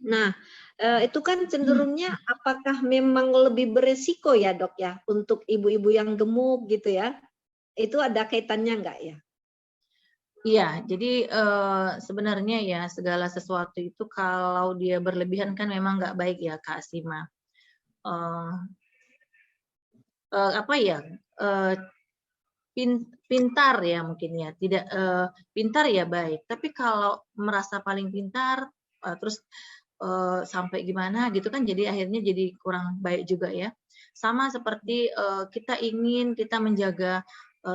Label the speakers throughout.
Speaker 1: Nah, itu kan cenderungnya apakah memang lebih beresiko ya, Dok, ya, untuk ibu-ibu yang gemuk gitu ya? Itu ada kaitannya nggak ya?
Speaker 2: Iya, jadi sebenarnya ya segala sesuatu itu kalau dia berlebihan kan memang nggak baik ya Kak Sima. Eh, apa ya? eh, Pintar ya mungkin ya, tidak pintar ya baik. Tapi kalau merasa paling pintar terus sampai gimana gitu kan jadi akhirnya jadi kurang baik juga ya. Sama seperti kita menjaga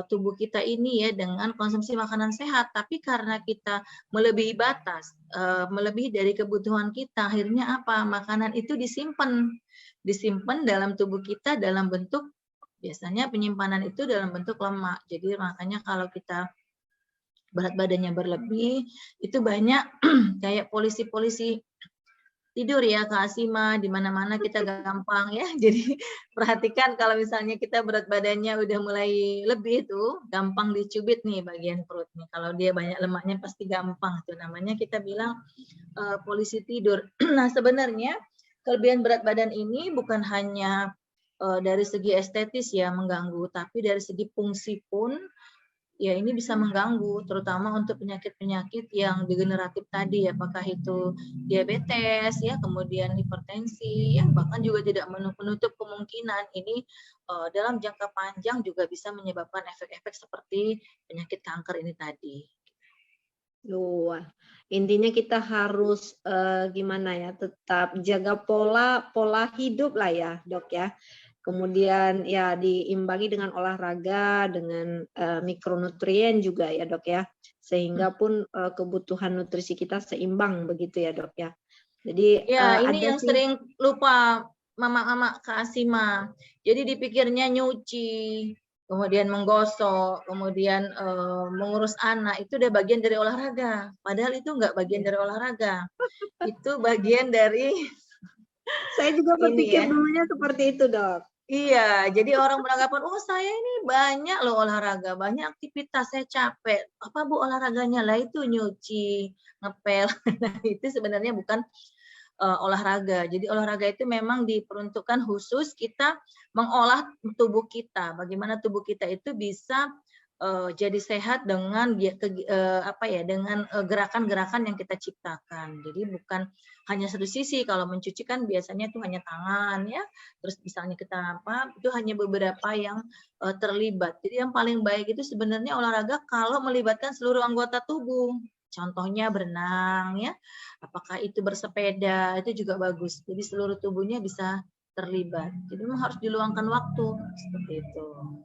Speaker 2: tubuh kita ini ya dengan konsumsi makanan sehat, tapi karena kita melebihi batas, melebihi dari kebutuhan kita, akhirnya apa? Makanan itu disimpan dalam tubuh kita dalam bentuk biasanya penyimpanan itu dalam bentuk lemak. Jadi makanya kalau kita berat badannya berlebih, itu banyak kayak polisi-polisi tidur ya Kak Asima, di mana-mana kita gampang ya. Jadi perhatikan kalau misalnya kita berat badannya udah mulai lebih tuh, gampang dicubit nih bagian perut nih. Kalau dia banyak lemaknya pasti gampang tuh. Namanya kita bilang polisi tidur. Nah sebenarnya kelebihan berat badan ini bukan hanya dari segi estetis ya mengganggu, tapi dari segi fungsi pun ya ini bisa mengganggu, terutama untuk penyakit-penyakit yang degeneratif tadi, apakah itu diabetes, ya, kemudian hipertensi, ya, bahkan juga tidak menutup kemungkinan ini dalam jangka panjang juga bisa menyebabkan efek-efek seperti penyakit kanker ini tadi.
Speaker 1: Wah, intinya kita harus, gimana ya, tetap jaga pola pola hidup lah ya, Dok, ya. Kemudian ya diimbangi dengan olahraga, dengan, mikronutrien juga ya, Dok, ya. Sehingga pun, kebutuhan nutrisi kita seimbang begitu ya, Dok, ya. Jadi,
Speaker 2: Ya, ini
Speaker 1: ada
Speaker 2: yang
Speaker 1: sih.
Speaker 2: sering lupa mama-mama Kak Asima. Jadi dipikirnya nyuci, kemudian menggosok, kemudian mengurus anak itu udah bagian dari olahraga. Padahal itu enggak bagian
Speaker 1: Iya.
Speaker 2: dari olahraga. Itu bagian dari
Speaker 1: Saya juga
Speaker 2: ini
Speaker 1: berpikir
Speaker 2: ya.
Speaker 1: dulunya seperti itu, Dok.
Speaker 2: Iya, jadi orang beranggapan, oh saya ini banyak loh olahraga, banyak aktivitas, saya capek. Apa Bu olahraganya? Lah itu nyuci, ngepel. Nah itu sebenarnya bukan olahraga. Jadi olahraga itu memang diperuntukkan khusus kita mengolah tubuh kita. Bagaimana tubuh kita itu bisa jadi sehat dengan apa ya dengan gerakan-gerakan yang kita ciptakan. Jadi bukan hanya satu sisi. Kalau mencuci kan biasanya itu hanya tangan ya. Terus misalnya kita apa itu hanya beberapa yang terlibat. Jadi yang paling baik itu sebenarnya olahraga kalau melibatkan seluruh anggota tubuh. Contohnya berenang ya, apakah itu bersepeda, itu juga bagus. Jadi seluruh tubuhnya bisa terlibat. Jadi memang harus diluangkan waktu seperti itu.